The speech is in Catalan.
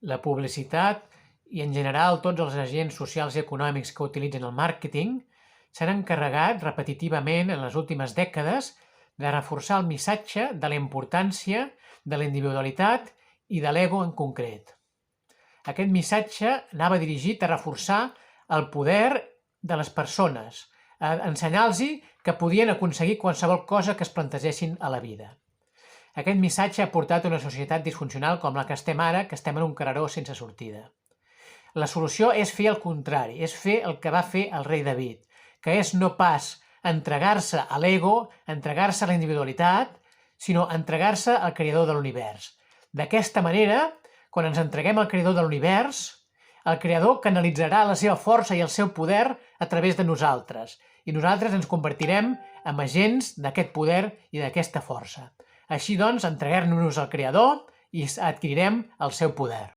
La publicitat i, en general, tots els agents socials i econòmics que utilitzen el màrqueting s'han encarregat repetitivament en les últimes dècades de reforçar el missatge de la importància de la individualitat i de l'ego en concret. Aquest missatge anava dirigit a reforçar el poder de les persones, a ensenyar-los que podien aconseguir qualsevol cosa que es plantegessin a la vida. Aquest missatge ha portat a una societat disfuncional com la que estem ara, que estem en un carreró sense sortida. La solució és fer el contrari, és fer el que va fer el rei David, que és no pas entregar-se a l'ego, entregar-se a la individualitat, sinó entregar-se al creador de l'univers. D'aquesta manera, quan ens entreguem al creador de l'univers, el creador canalitzarà la seva força i el seu poder a través de nosaltres, i nosaltres ens convertirem en agents d'aquest poder i d'aquesta força. Així doncs, entreguem-nos al creador i adquirirem el seu poder.